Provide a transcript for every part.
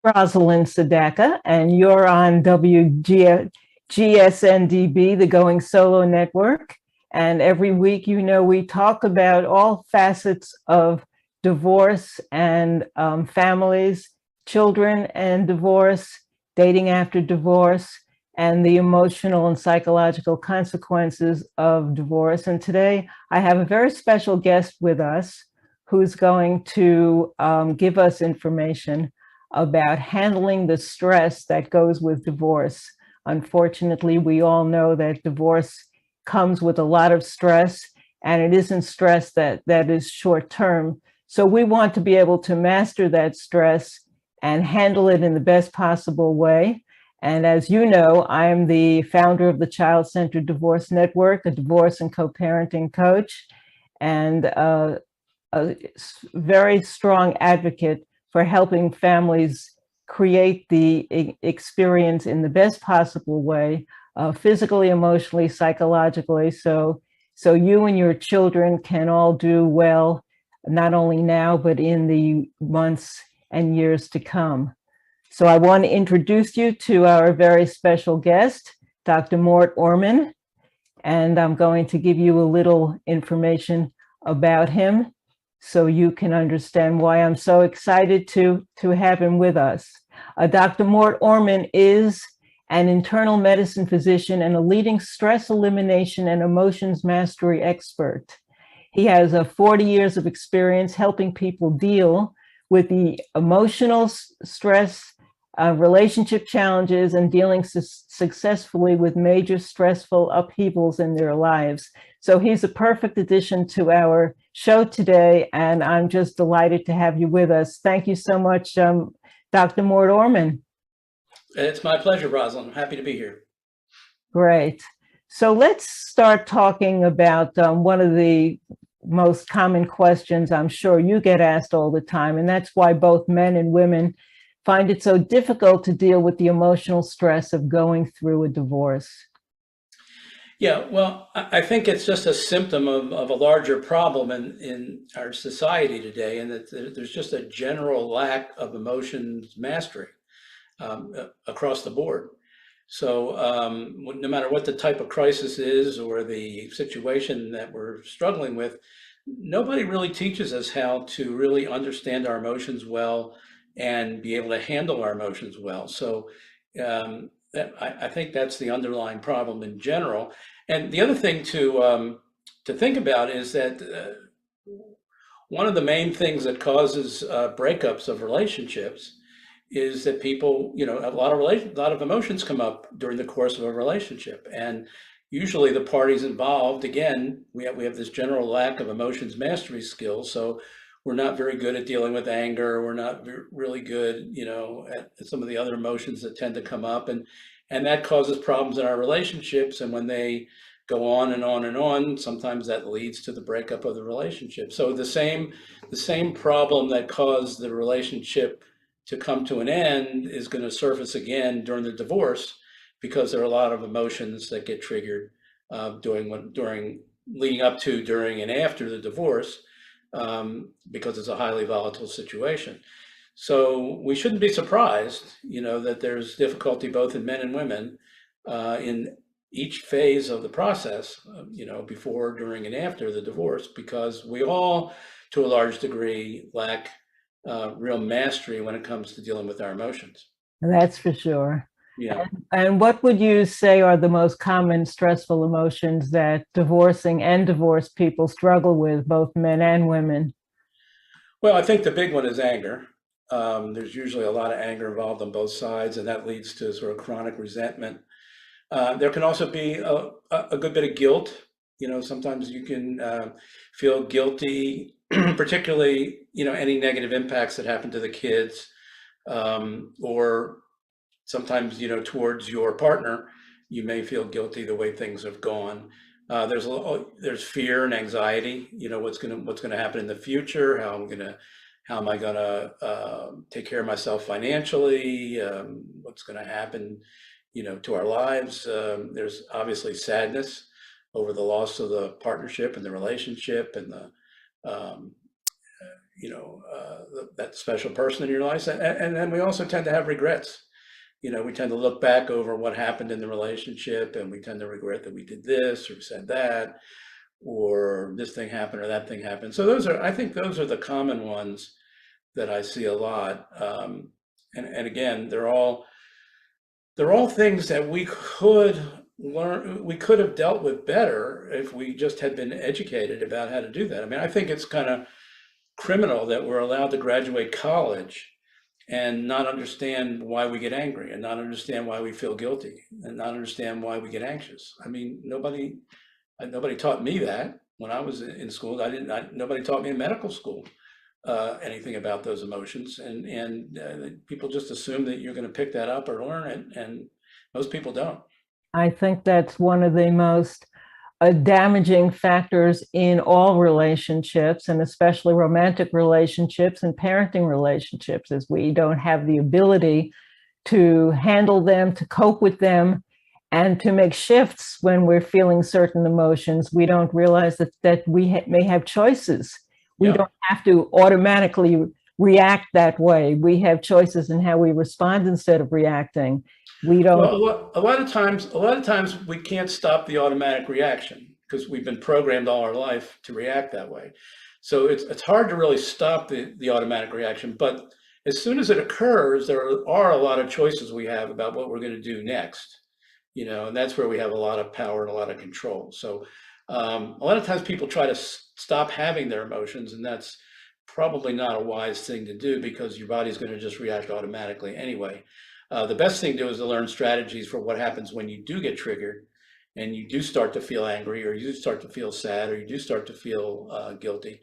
Rosalind Sedacca, and you're on WGSN-DB, the Going Solo Network. And every week, we talk about all facets of divorce and families, children and divorce, dating after divorce, and the emotional and psychological consequences of divorce. And today, I have a very special guest with us who's going to give us information about handling the stress that goes with divorce. Unfortunately, we all know that divorce comes with a lot of stress, and it isn't stress that is short term. So we want to be able to master that stress and handle it in the best possible way. And as you know, I am the founder of the Child-Centered Divorce Network, a divorce and co-parenting coach, and a very strong advocate for helping families create the experience in the best possible way, physically, emotionally, psychologically, so you and your children can all do well, not only now, but in the months and years to come. So I want to introduce you to our very special guest, Dr. Mort Orman, and I'm going to give you a little information about him so you can understand why I'm so excited to have him with us. Dr. Mort Orman is an internal medicine physician and a leading stress elimination and emotions mastery expert. He has 40 years of experience helping people deal with the emotional stress, relationship challenges, and dealing successfully with major stressful upheavals in their lives. So he's a perfect addition to our show today, and I'm just delighted to have you with us. Thank you so much, Dr. Mort Orman. It's my pleasure, Rosalind. I'm happy to be here. Great. So let's start talking about one of the most common questions I'm sure you get asked all the time, and that's why both men and women find it so difficult to deal with the emotional stress of going through a divorce. Yeah, well, I think it's just a symptom of a larger problem in our society today, and that there's just a general lack of emotions mastery across the board. So no matter what the type of crisis is or the situation that we're struggling with, nobody really teaches us how to really understand our emotions well and be able to handle our emotions well. So I think that's the underlying problem in general. And the other thing to think about is that one of the main things that causes breakups of relationships is that people, a lot of emotions come up during the course of a relationship, and usually the parties involved, again, we have this general lack of emotions mastery skills. So we're not very good at dealing with anger. We're not really good, at some of the other emotions that tend to come up, and that causes problems in our relationships. And when they go on and on and on, sometimes that leads to the breakup of the relationship. So the same problem that caused the relationship to come to an end is going to surface again during the divorce, because there are a lot of emotions that get triggered leading up to, during, and after the divorce. Because it's a highly volatile situation. So we shouldn't be surprised, that there's difficulty both in men and women in each phase of the process, before, during, and after the divorce, because we all, to a large degree, lack real mastery when it comes to dealing with our emotions. That's for sure. Yeah. And what would you say are the most common stressful emotions that divorcing and divorced people struggle with, both men and women? Well, I think the big one is anger. There's usually a lot of anger involved on both sides, and that leads to sort of chronic resentment. There can also be a good bit of guilt. Sometimes you can feel guilty, particularly, any negative impacts that happen to the kids, or sometimes, towards your partner, you may feel guilty the way things have gone. There's fear and anxiety. What's gonna happen in the future? How am I gonna take care of myself financially? What's gonna happen, to our lives? There's obviously sadness over the loss of the partnership and the relationship, and the that special person in your life. And then we also tend to have regrets. We tend to look back over what happened in the relationship, and we tend to regret that we did this or said that, or this thing happened or that thing happened. So I think those are the common ones that I see a lot. And again, they're all things that we could learn, we could have dealt with better if we just had been educated about how to do that. I mean, I think it's kind of criminal that we're allowed to graduate college and not understand why we get angry, and not understand why we feel guilty, and not understand why we get anxious. I mean, nobody taught me that when I was in school. Nobody taught me in medical school anything about those emotions, and people just assume that you're going to pick that up or learn it, and most people don't. I think that's one of the most damaging factors in all relationships, and especially romantic relationships and parenting relationships, is we don't have the ability to handle them, to cope with them, and to make shifts when we're feeling certain emotions. We don't realize that we may have choices. We don't have to automatically react that way. We have choices in how we respond instead of reacting. We don't. Well, a lot of times we can't stop the automatic reaction because we've been programmed all our life to react that way. So it's hard to really stop the automatic reaction. But as soon as it occurs, there are a lot of choices we have about what we're going to do next. And that's where we have a lot of power and a lot of control. So a lot of times people try to stop having their emotions, and that's probably not a wise thing to do, because your body's going to just react automatically anyway. The best thing to do is to learn strategies for what happens when you do get triggered and you do start to feel angry, or you do start to feel sad, or you do start to feel guilty.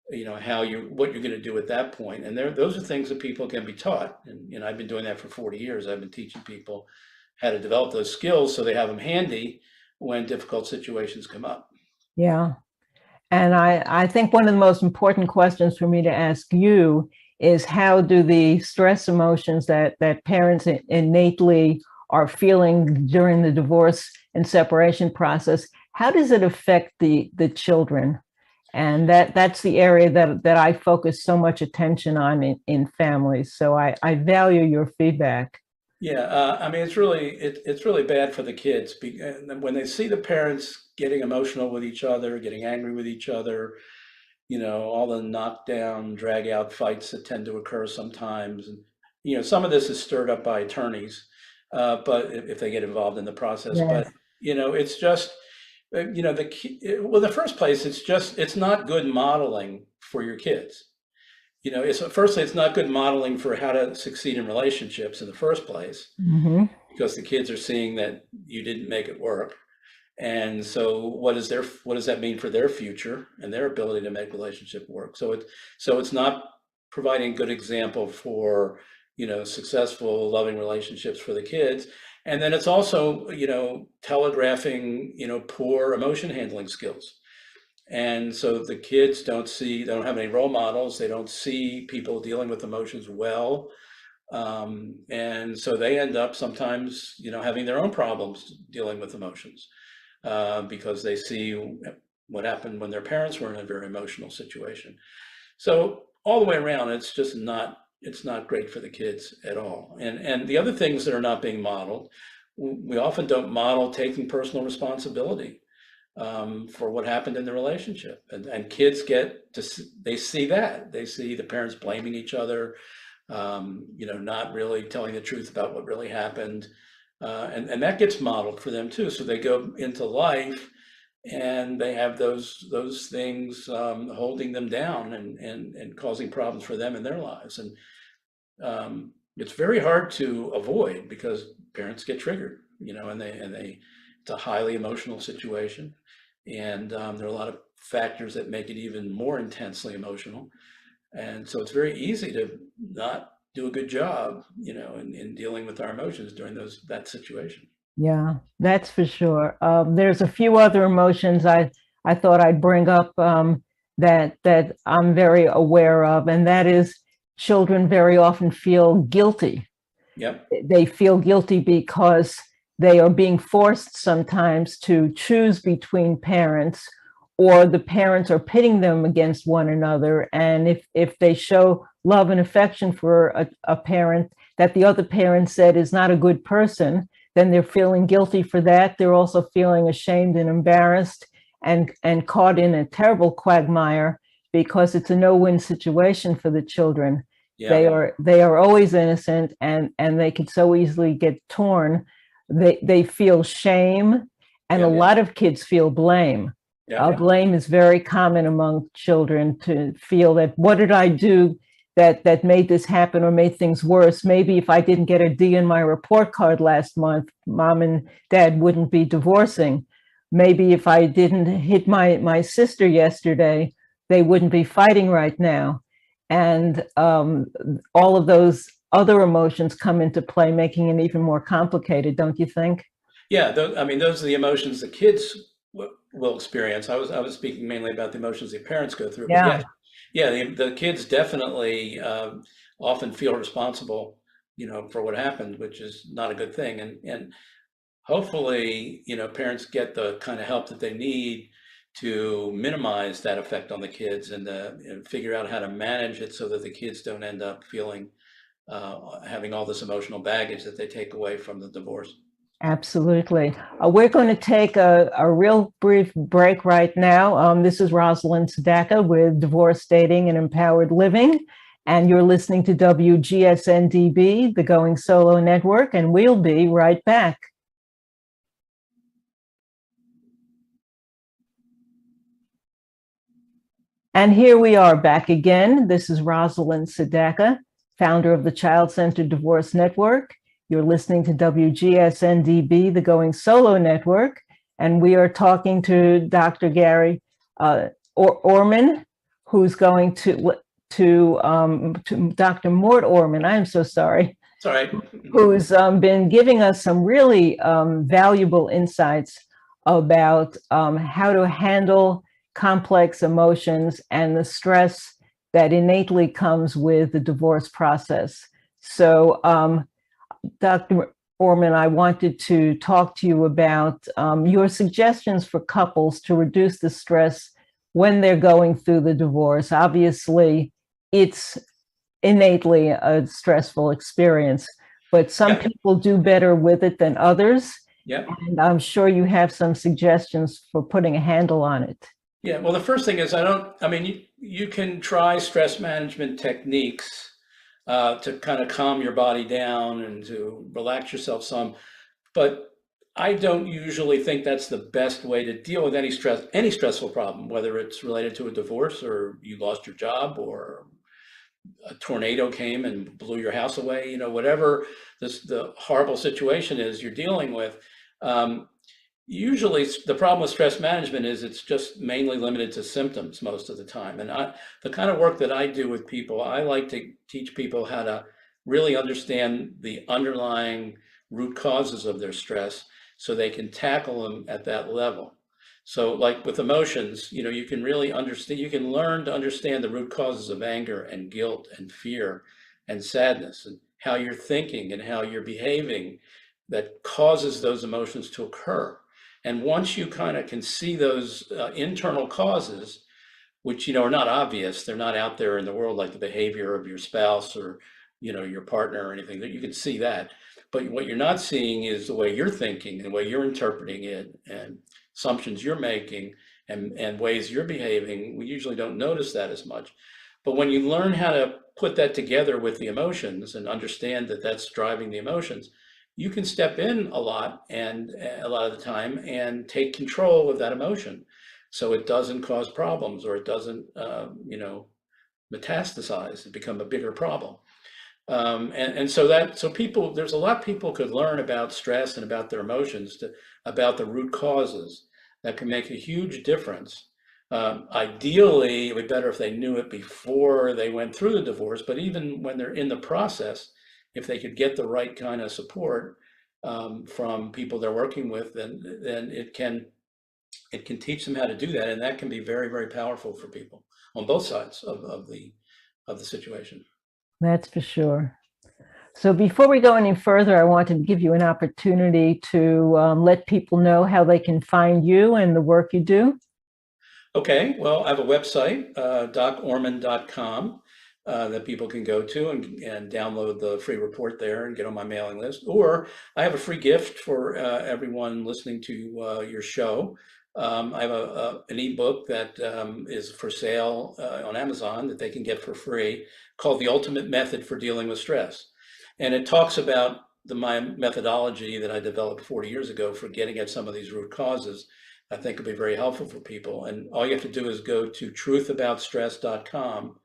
What you're going to do at that point. And those are things that people can be taught. And I've been doing that for 40 years. I've been teaching people how to develop those skills so they have them handy when difficult situations come up. Yeah. And I think one of the most important questions for me to ask you is, how do the stress emotions that parents innately are feeling during the divorce and separation process, how does it affect the children? And that's the area that I focus so much attention on in families. So I value your feedback. Yeah, I mean, it's really bad for the kids when they see the parents getting emotional with each other, getting angry with each other, all the knockdown, drag out fights that tend to occur sometimes. And, some of this is stirred up by attorneys, but if they get involved in the process. Yes. But, it's just, the first place, it's not good modeling for your kids. Firstly, it's not good modeling for how to succeed in relationships in the first place, because the kids are seeing that you didn't make it work. And so what does that mean for their future and their ability to make relationship work? So it's not providing a good example for, successful, loving relationships for the kids. And then it's also, telegraphing, poor emotion handling skills. And so the kids don't have any role models. They don't see people dealing with emotions well. And so they end up sometimes, having their own problems dealing with emotions, because they see what happened when their parents were in a very emotional situation. So all the way around, it's not great for the kids at all. And the other things that are not being modeled, we often don't model taking personal responsibility for what happened in the relationship, and kids they see the parents blaming each other, not really telling the truth about what really happened, and that gets modeled for them too. So they go into life and they have those things holding them down and causing problems for them in their lives. And it's very hard to avoid, because parents get triggered, and it's a highly emotional situation. And there are a lot of factors that make it even more intensely emotional. And so it's very easy to not do a good job, in dealing with our emotions during that situation. Yeah, that's for sure. There's a few other emotions I thought I'd bring up that I'm very aware of, and that is, children very often feel guilty. Yep. They feel guilty because they are being forced sometimes to choose between parents, or the parents are pitting them against one another. And if they show love and affection for a parent that the other parent said is not a good person, then they're feeling guilty for that. They're also feeling ashamed and embarrassed and caught in a terrible quagmire, because it's a no-win situation for the children. Yeah. They are always innocent, and they can so easily get torn. They feel shame, and Yeah, a yeah. lot of kids feel blame. Yeah. Blame is very common among children, to feel that, what did I do that made this happen or made things worse? Maybe if I didn't get a D in my report card last month, mom and dad wouldn't be divorcing. Maybe if I didn't hit my sister yesterday, they wouldn't be fighting right now. And all of those other emotions come into play, making it even more complicated, don't you think? Yeah, I mean, those are the emotions the kids will experience. I was speaking mainly about the emotions the parents go through, but Yeah, yeah, the kids definitely often feel responsible, for what happened, which is not a good thing. And hopefully, parents get the kind of help that they need to minimize that effect on the kids, and figure out how to manage it so that the kids don't end up feeling having all this emotional baggage that they take away from the divorce. absolutely. We're going to take a real brief break right now. This is Rosalind Sedacca with Divorce, Dating, and Empowered Living. And you're listening to WGSN-DB, the Going Solo Network, and we'll be right back. And here we are back again. This is Rosalind Sedacca, founder of the Child Centered Divorce Network. You're listening to WGSN-DB, the Going Solo Network, and we are talking to Dr. Gary Orman, who's going to Dr. Mort Orman. I am so sorry. It's all right. Who's been giving us some really valuable insights about how to handle complex emotions and the stress that innately comes with the divorce process. So, Dr. Orman, I wanted to talk to you about your suggestions for couples to reduce the stress when they're going through the divorce. Obviously, it's innately a stressful experience, but some people do better with it than others. Yeah. And I'm sure you have some suggestions for putting a handle on it. Yeah, well, the first thing is you can try stress management techniques to kind of calm your body down and to relax yourself some, but I don't usually think that's the best way to deal with any stressful problem, whether it's related to a divorce or you lost your job or a tornado came and blew your house away, whatever the horrible situation is you're dealing with. Usually the problem with stress management is it's just mainly limited to symptoms most of the time. And the kind of work that I do with people, I like to teach people how to really understand the underlying root causes of their stress so they can tackle them at that level. So like with emotions, you can really understand, you can learn to understand the root causes of anger and guilt and fear and sadness, and how you're thinking and how you're behaving that causes those emotions to occur. And once you kind of can see those internal causes, which, are not obvious, they're not out there in the world like the behavior of your spouse or, your partner or anything, that you can see that. But what you're not seeing is the way you're thinking and the way you're interpreting it and assumptions you're making and ways you're behaving. We usually don't notice that as much. But when you learn how to put that together with the emotions and understand that that's driving the emotions, you can step in a lot of the time and take control of that emotion so it doesn't cause problems or it doesn't, metastasize and become a bigger problem. So people, there's a lot people could learn about stress and about their emotions, about the root causes that can make a huge difference. Ideally, it would be better if they knew it before they went through the divorce, but even when they're in the process, if they could get the right kind of support from people they're working with, then it can teach them how to do that, and that can be very, very powerful for people on both sides of the situation. That's for sure. So before we go any further, I wanted to give you an opportunity to let people know how they can find you and the work you do. Okay, well, I have a website, docorman.com, that people can go to and download the free report there and get on my mailing list. Or I have a free gift for everyone listening to your show. I have an ebook that is for sale on Amazon that they can get for free called The Ultimate Method for Dealing with Stress. And it talks about my methodology that I developed 40 years ago for getting at some of these root causes. I think it'll be very helpful for people. And all you have to do is go to truthaboutstress.com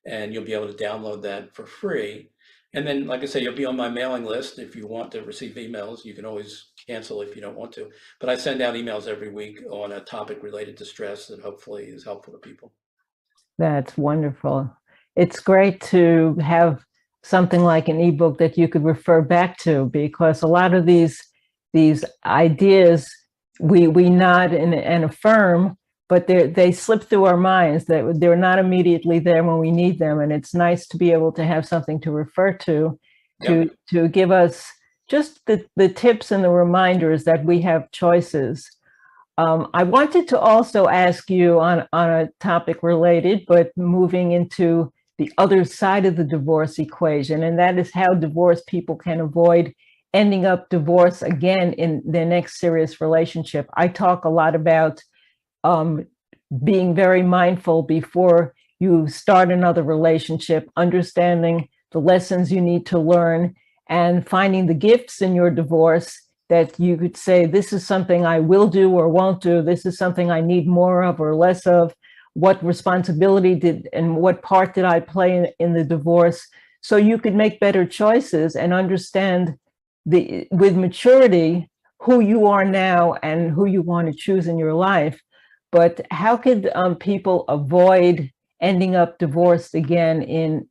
and you'll be able to download that for free. And then, like I say, you'll be on my mailing list. If you want to receive emails, you can always cancel if you don't want to. But I send out emails every week on a topic related to stress that hopefully is helpful to people. That's wonderful. It's great to have something like an ebook that you could refer back to, because a lot of these ideas we nod and affirm, but they slip through our minds, that they're not immediately there when we need them. And it's nice to be able to have something to refer to Yep. to give us just the tips and the reminders that we have choices. I wanted to also ask you on a topic related, but moving into the other side of the divorce equation, and that is how divorced people can avoid ending up divorced again in their next serious relationship. I talk a lot about being very mindful before you start another relationship, understanding the lessons you need to learn, and finding the gifts in your divorce that you could say, this is something I will do or won't do. This is something I need more of or less of. What responsibility did and what part did I play in the divorce? So you could make better choices and understand with maturity who you are now and who you want to choose in your life. But how could people avoid ending up divorced again in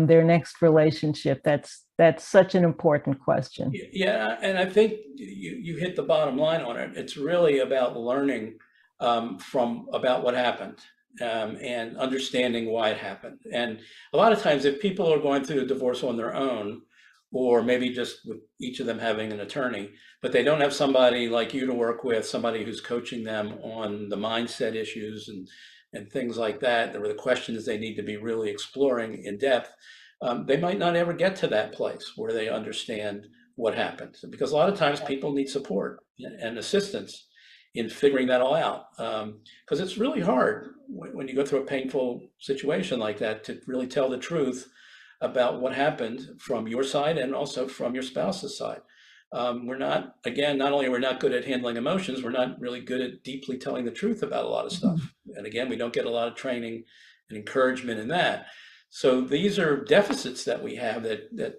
their next relationship? That's such an important question. Yeah, and I think you hit the bottom line on it. It's really about learning about what happened and understanding why it happened. And a lot of times, if people are going through a divorce on their own, or maybe just with each of them having an attorney, but they don't have somebody like you to work with, somebody who's coaching them on the mindset issues and things like that, or the questions they need to be really exploring in depth, they might not ever get to that place where they understand what happened. Because a lot of times people need support and assistance in figuring that all out. Because it's really hard when you go through a painful situation like that to really tell the truth about what happened from your side and also from your spouse's side. We're not, again, not only are we not good at handling emotions, we're not really good at deeply telling the truth about a lot of stuff. And again, we don't get a lot of training and encouragement in that. So these are deficits that we have that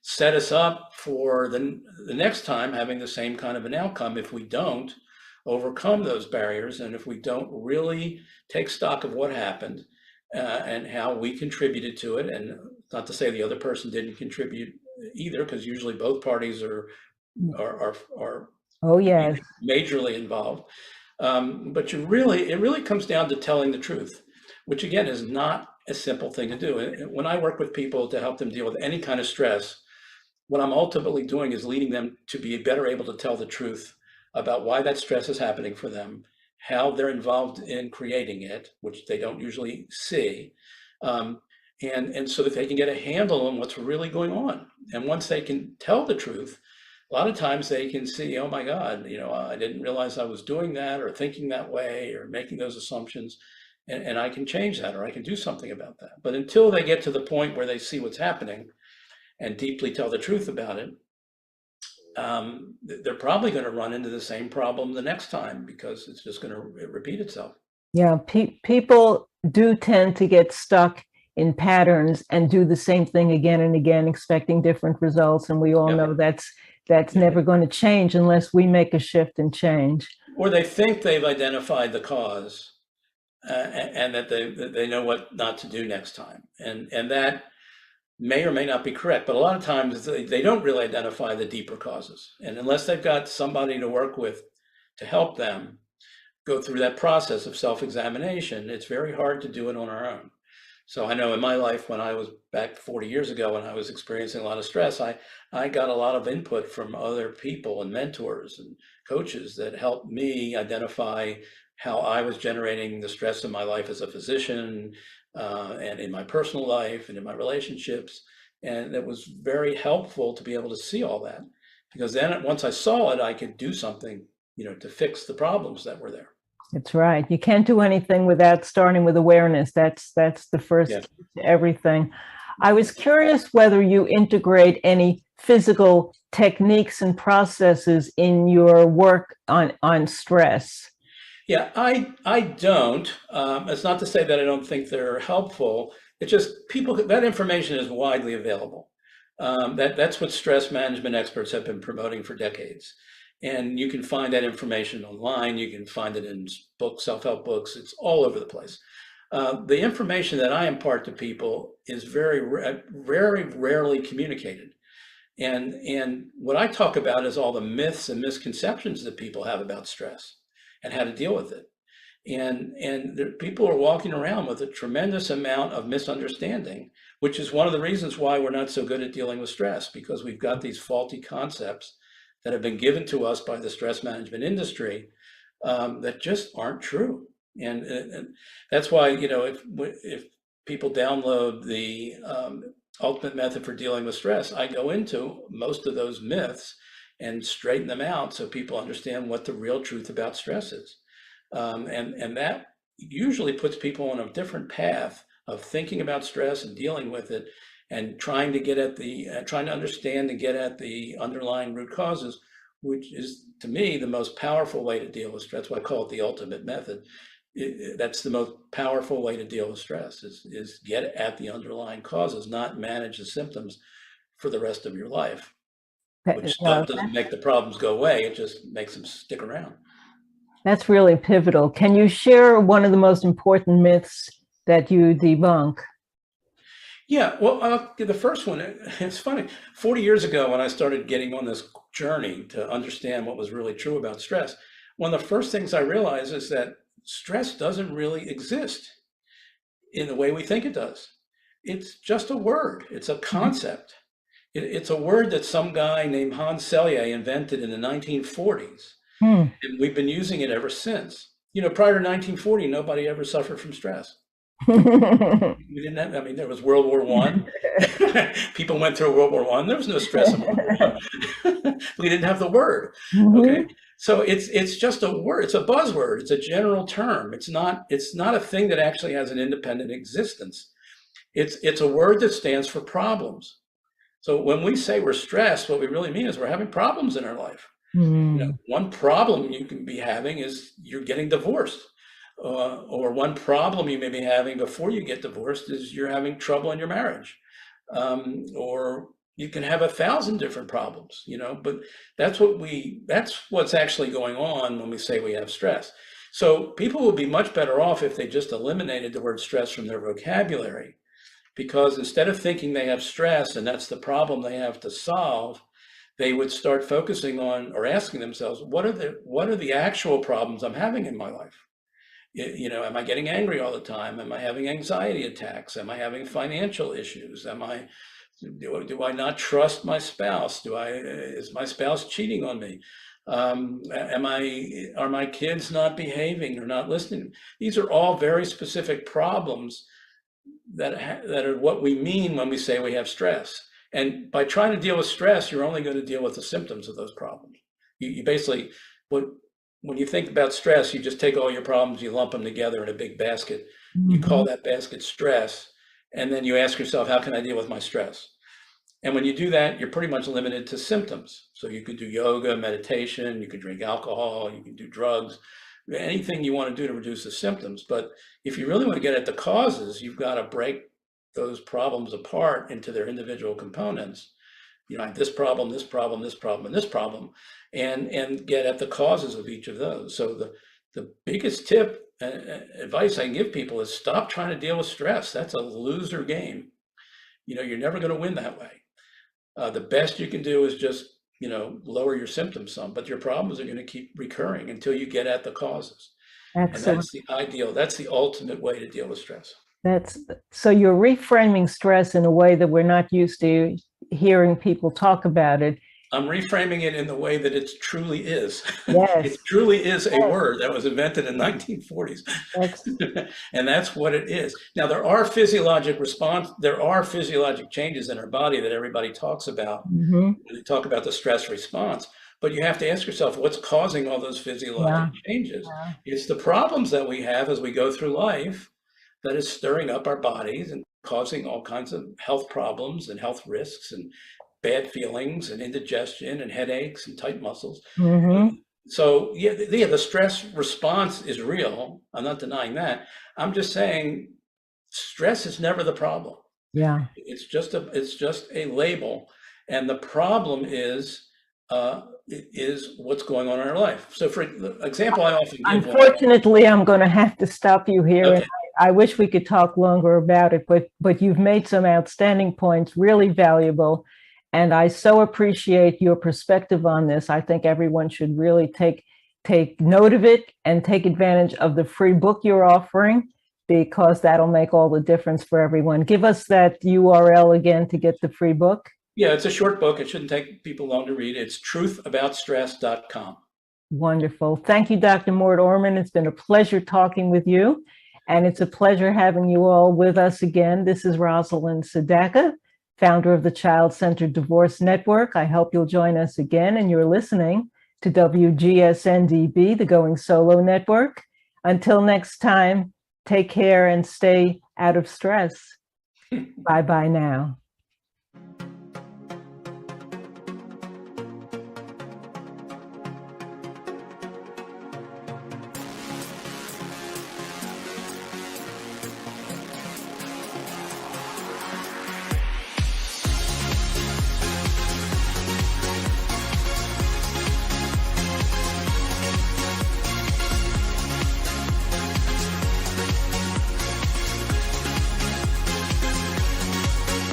set us up for the next time having the same kind of an outcome if we don't overcome those barriers and if we don't really take stock of what happened and how we contributed to it. And not to say the other person didn't contribute either, because usually both parties are Oh, yes. majorly involved. But it really comes down to telling the truth, which again is not a simple thing to do. When I work with people to help them deal with any kind of stress, what I'm ultimately doing is leading them to be better able to tell the truth about why that stress is happening for them, how they're involved in creating it, which they don't usually see, and so that they can get a handle on what's really going on. And once they can tell the truth, a lot of times they can see, oh my God, I didn't realize I was doing that or thinking that way or making those assumptions, and I can change that or I can do something about that. But until they get to the point where they see what's happening and deeply tell the truth about it, they're probably going to run into the same problem the next time because it's just going to repeat itself. Yeah, people do tend to get stuck in patterns and do the same thing again and again, expecting different results. And we all know that's never going to change unless we make a shift and change. Or they think they've identified the cause and that they know what not to do next time. And that may or may not be correct, but a lot of times they don't really identify the deeper causes. And unless they've got somebody to work with to help them go through that process of self-examination, it's very hard to do it on our own. So I know in my life, when I was back 40 years ago, when I was experiencing a lot of stress, I got a lot of input from other people and mentors and coaches that helped me identify how I was generating the stress in my life as a physician, and in my personal life and in my relationships. And it was very helpful to be able to see all that, because then once I saw it, I could do something, to fix the problems that were there. That's right. You can't do anything without starting with awareness. That's the first Yes. key to everything. I was curious whether you integrate any physical techniques and processes in your work on stress. Yeah, I don't. It's not to say that I don't think they're helpful. It's just that information is widely available. That's what stress management experts have been promoting for decades. And you can find that information online. You can find it in books, self-help books. It's all over the place. The information that I impart to people is very rarely communicated. And what I talk about is all the myths and misconceptions that people have about stress and how to deal with it. And people are walking around with a tremendous amount of misunderstanding, which is one of the reasons why we're not so good at dealing with stress, because we've got these faulty concepts that have been given to us by the stress management industry, that just aren't true. And that's why, if people download the ultimate method for dealing with stress, I go into most of those myths and straighten them out so people understand what the real truth about stress is. And that usually puts people on a different path of thinking about stress and dealing with it, and trying to understand and get at the underlying root causes, which is, to me, the most powerful way to deal with stress. That's why I call it the ultimate method. That's the most powerful way to deal with stress, is get at the underlying causes, not manage the symptoms for the rest of your life, which stuff doesn't make the problems go away. It just makes them stick around. That's really pivotal. Can you share one of the most important myths that you debunk? Yeah, well, the first one, it's funny. 40 years ago, when I started getting on this journey to understand what was really true about stress, one of the first things I realized is that stress doesn't really exist in the way we think it does. It's just a word. It's a concept. It's a word that some guy named Hans Selye invented in the 1940s. And we've been using it ever since. Prior to 1940, nobody ever suffered from stress. We didn't have, there was World War I. People went through World War I. There was no stress in World War I. We didn't have the word. Okay. So it's just a word. It's a buzzword. It's a general term. It's not a thing that actually has an independent existence. It's a word that stands for problems. So when we say we're stressed, what we really mean is we're having problems in our life. One problem you can be having is you're getting divorced. Or one problem you may be having before you get divorced is you're having trouble in your marriage. Or you can have 1,000 different problems, but that's what's actually going on when we say we have stress. So people would be much better off if they just eliminated the word stress from their vocabulary, because instead of thinking they have stress and that's the problem they have to solve, they would start focusing on, or asking themselves, what are the actual problems I'm having in my life? Am I getting angry all the time? Am I having anxiety attacks? Am I having financial issues? Do I not trust my spouse? Is my spouse cheating on me? Are my kids not behaving or not listening? These are all very specific problems that are what we mean when we say we have stress. And by trying to deal with stress, you're only going to deal with the symptoms of those problems. You basically, when you think about stress, you just take all your problems, you lump them together in a big basket. You call that basket stress. And then you ask yourself, how can I deal with my stress? And when you do that, you're pretty much limited to symptoms. So you could do yoga, meditation, you could drink alcohol, you can do drugs, anything you want to do to reduce the symptoms. But if you really want to get at the causes, you've got to break those problems apart into their individual components. I have this problem, this problem, this problem, and this problem, and get at the causes of each of those. So the biggest tip, advice I can give people is stop trying to deal with stress. That's a loser game. You're never going to win that way. The best you can do is just, lower your symptoms some, but your problems are going to keep recurring until you get at the causes. Excellent. And that's the ideal. That's the ultimate way to deal with stress. So you're reframing stress in a way that we're not used to hearing people talk about it. I'm reframing it in the way that it truly is. Yes. It truly is a Yes. word that was invented in 1940s. That's, And that's what it is. Now, there are physiologic changes in our body that everybody talks about mhm. when they talk about the stress response. But you have to ask yourself, what's causing all those Yeah. physiologic changes? Yeah. It's the problems that we have as we go through life that is stirring up our bodies and causing all kinds of health problems and health risks and bad feelings and indigestion and headaches and tight muscles. Mhm. So yeah, the stress response is real. I'm not denying that. I'm just saying stress is never the problem. Yeah. It's just a label, and the problem is what's going on in our life. So for example, I often give when Unfortunately, I'm going to have to stop you here, and okay, I wish we could talk longer about it, but you've made some outstanding points, really valuable, and I so appreciate your perspective on this. I think everyone should really take note of it and take advantage of the free book you're offering, because that'll make all the difference for everyone. Give us that URL again to get the free book. yeah, it's a short book. It shouldn't take people long to read. It's truthaboutstress.com. Wonderful. Thank you, Dr. Mort Orman. It's been a pleasure talking with you, and it's a pleasure having you all with us again. This is Rosalind Sedacca, founder of the Child-Centered Divorce Network. I hope you'll join us again, and you're listening to WGSN-DB, the Going Solo Network. Until next time, take care and stay out of stress. Bye-bye now.